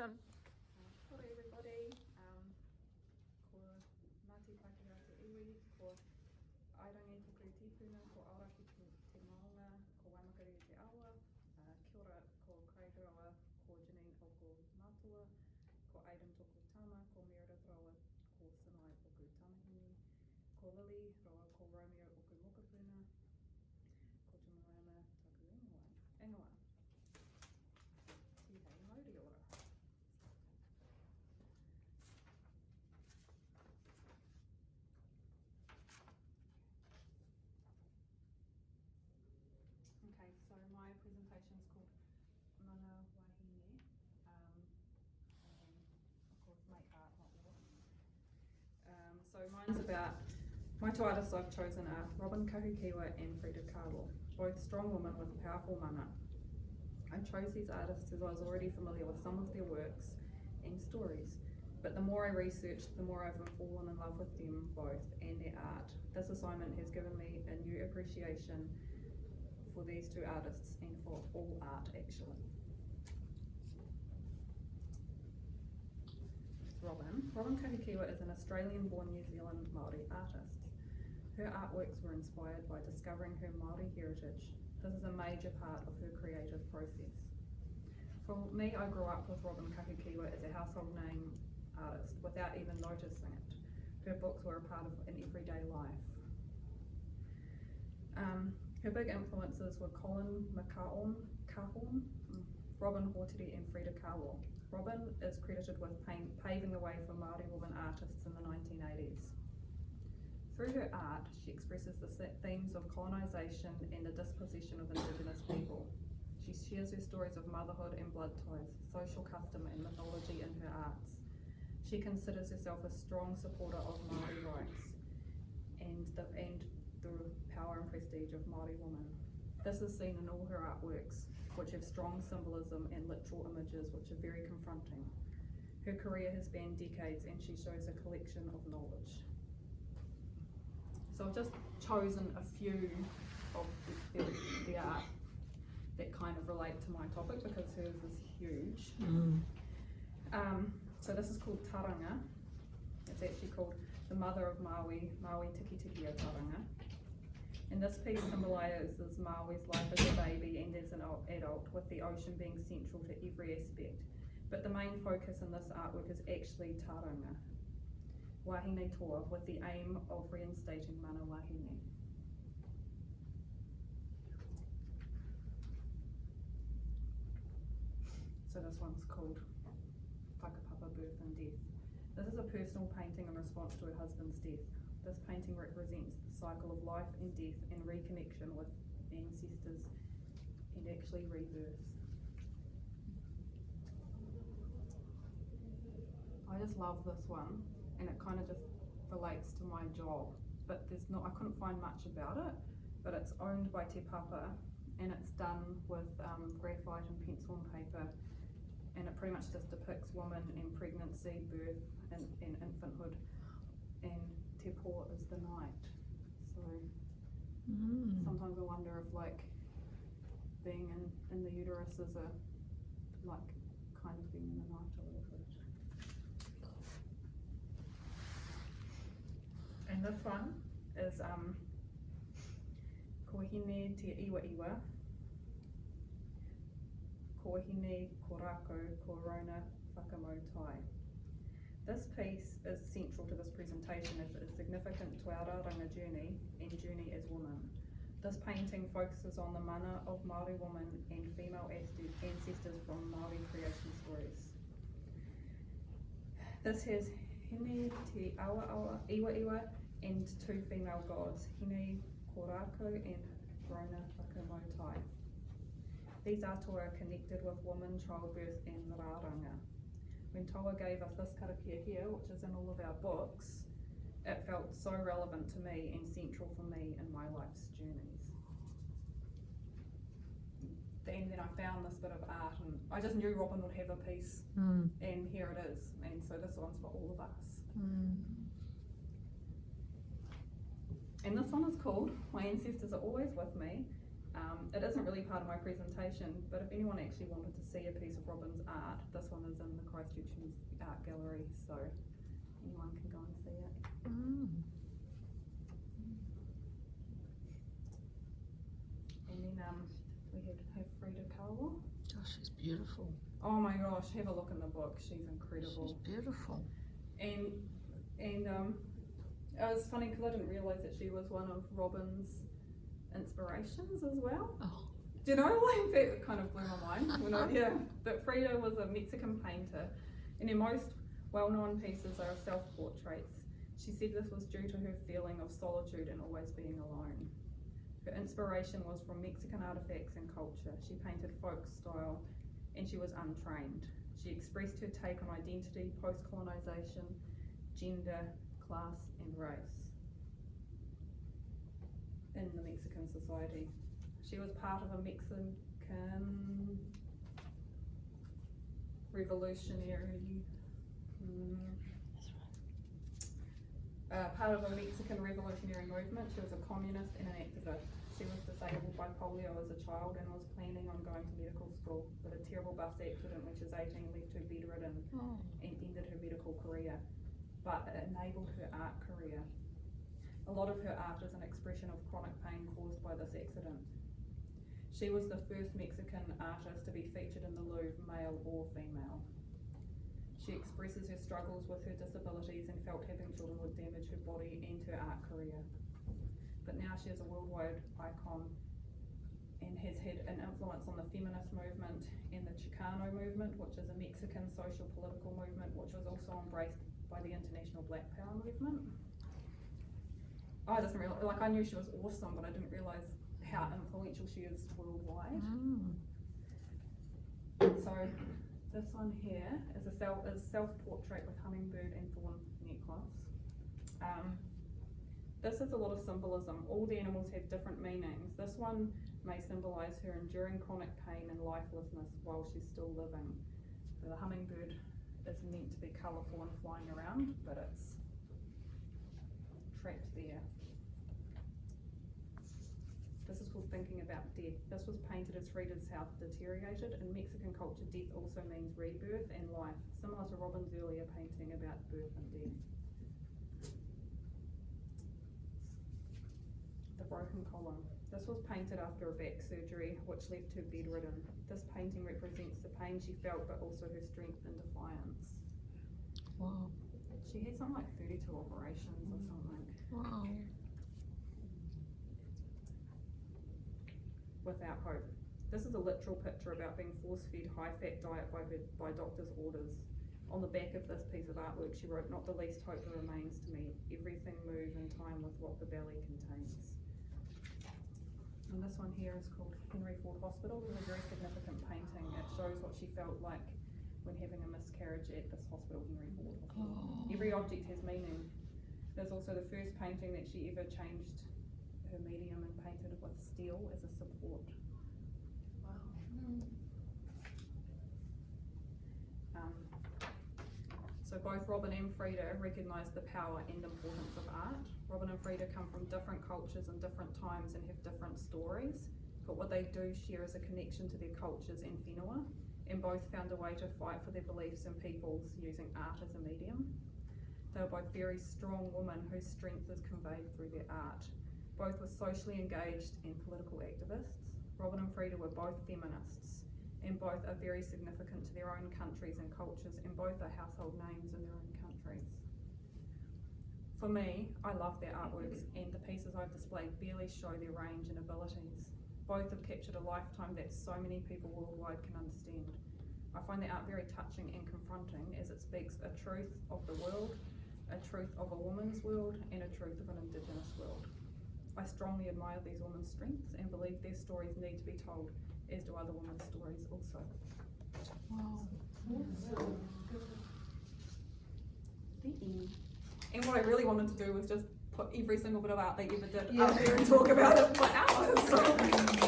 presentation. Hello everybody, ko Ngāti Pākehā te iwi, ko Airangi Tuku Tīpuna, ko Aoraki te Maunga, ko Waimakari te Awa, kia ora ko Kairawa, ko Janine Oku Mātua, ko Aidan Tuku Tama, ko Meredith Roa, ko Sinai Oku Tamahini, ko Lily Roa, ko Romeo Oku Mokapuna, ko Tumarama Taku Ingoa. Tihei mauri ora. Okay, so my presentation is called Mana Wahine, and of course make art, not war. So mine's about, my two artists I've chosen are Robin Kahukiwa and Frida Kahlo, both strong women with powerful mana. I chose these artists as I was already familiar with some of their works and stories, but the more I researched, the more I've fallen in love with them both and their art. This assignment has given me a new appreciation for these two artists and for all art actually. Robin Kahukiwa is an Australian-born New Zealand Māori artist. Her artworks were inspired by discovering her Māori heritage. This is a major part of her creative process. For me, I grew up with Robin Kahukiwa as a household name artist without even noticing it. Her books were a part of an everyday life. Her big influences were Colin McCahon, Robin Horteri and Frida Kahlo. Robin is credited with paving the way for Māori women artists in the 1980s. Through her art, she expresses the themes of colonisation and the dispossession of Indigenous people. She shares her stories of motherhood and blood ties, social custom and mythology in her arts. She considers herself a strong supporter of Māori rights and the power and prestige of Māori women. This is seen in all her artworks, which have strong symbolism and literal images which are very confronting. Her career has spanned decades and she shows a collection of knowledge. So I've just chosen a few of the art that kind of relate to my topic because hers is huge. So this is called Taranga. It's actually called The Mother of Maui, Maui Tiki Tiki o Taranga. And this piece symbolises Maui's life as a baby and as an adult, with the ocean being central to every aspect. But the main focus in this artwork is actually Taranga, Wahine toa, with the aim of reinstating mana wahine. So this one's called Whakapapa, Birth and Death. This is a personal painting in response to her husband's death. This painting represents the cycle of life and death and reconnection with ancestors and actually rebirth. I just love this one, and it kind of just relates to my job, but I couldn't find much about it, but it's owned by Te Papa and it's done with graphite and pencil and paper, and it pretty much just depicts women in pregnancy, birth and infanthood, and Te Po is the night. So sometimes I wonder if like being in the uterus is like kind of being in the night a little bit. And this one is Kohine Te Iwa Iwa, Kohine Korako Korona Whakamautai. This piece is central to this presentation as it is significant to our raranga journey and journey as women. This painting focuses on the mana of Māori women and female ancestors from Māori creation stories. This has Hine Te Awa Awa Iwa Iwa and two female gods, Hine Korako and Rona Whakamautai. These atua are connected with women, childbirth and raranga. When Toa gave us this karakia here, which is in all of our books, it felt so relevant to me and central for me in my life's journeys. And then I found this bit of art and I just knew Robin would have a piece, and here it is, and so this one's for all of us. And this one is called My Ancestors Are Always With Me. It isn't really part of my presentation, but if anyone actually wanted to see a piece of Robin's art, this one is in the Christchurch Art Gallery, so anyone can go and see it. And then we have Frida Kahlo. Oh, she's beautiful. Oh my gosh, have a look in the book. She's incredible. She's beautiful. And it was funny because I didn't realise that she was one of Robin's inspirations as well. Oh. Do you know, like that kind of blew my mind. But Frida was a Mexican painter, and her most well-known pieces are self-portraits. She said this was due to her feeling of solitude and always being alone. Her inspiration was from Mexican artifacts and culture. She painted folk style, and she was untrained. She expressed her take on identity, post-colonization, gender, class, and race in the Mexican society. She was part of a Mexican revolutionary, part of a Mexican revolutionary movement. She was a communist and an activist. She was disabled by polio as a child and was planning on going to medical school, but a terrible bus accident when she was 18 left her bedridden and ended her medical career, but it enabled her art career. A lot of her art is an expression of chronic pain caused by this accident. She was the first Mexican artist to be featured in the Louvre, male or female. She expresses her struggles with her disabilities and felt having children would damage her body and her art career. But now she is a worldwide icon and has had an influence on the feminist movement and the Chicano movement, which is a Mexican social political movement, which was also embraced by the international Black Power movement. I didn't realize, like I knew she was awesome, but I didn't realize how influential she is worldwide. So this one here is a self-portrait with hummingbird and thorn necklace. This is a lot of symbolism. All the animals have different meanings. This one may symbolize her enduring chronic pain and lifelessness while she's still living. So the hummingbird is meant to be colourful and flying around, but it's trapped there. This is called Thinking About Death. This was painted as Frida's health deteriorated. In Mexican culture, death also means rebirth and life, similar to Robin's earlier painting about birth and death. The Broken Column. This was painted after a back surgery, which left her bedridden. This painting represents the pain she felt, but also her strength and defiance. Wow. She had something like 32 operations or something. Wow. Without hope. This is a literal picture about being force-fed high-fat diet by doctor's orders. On the back of this piece of artwork she wrote, "Not the least hope remains to me. Everything move in time with what the belly contains." And this one here is called Henry Ford Hospital. It's a very significant painting. It shows what she felt like when having a miscarriage at this hospital, Henry Ford Hospital. Every object has meaning. There's also the first painting that she ever changed her medium and painted with steel as a support. Wow. So both Robin and Frida recognise the power and importance of art. Robin and Frida come from different cultures and different times and have different stories, but what they do share is a connection to their cultures and whenua, and both found a way to fight for their beliefs and peoples using art as a medium. They were both very strong women whose strength is conveyed through their art. Both were socially engaged and political activists. Robin and Frida were both feminists, and both are very significant to their own countries and cultures, and both are household names in their own countries. For me, I love their artworks, and the pieces I've displayed barely show their range and abilities. Both have captured a lifetime that so many people worldwide can understand. I find the art very touching and confronting, as it speaks a truth of the world, a truth of a woman's world, and a truth of an Indigenous world. I strongly admire these women's strengths and believe their stories need to be told, as do other women's stories also. Wow. The end. And what I really wanted to do was just put every single bit of art they ever did up there and talk about it for hours.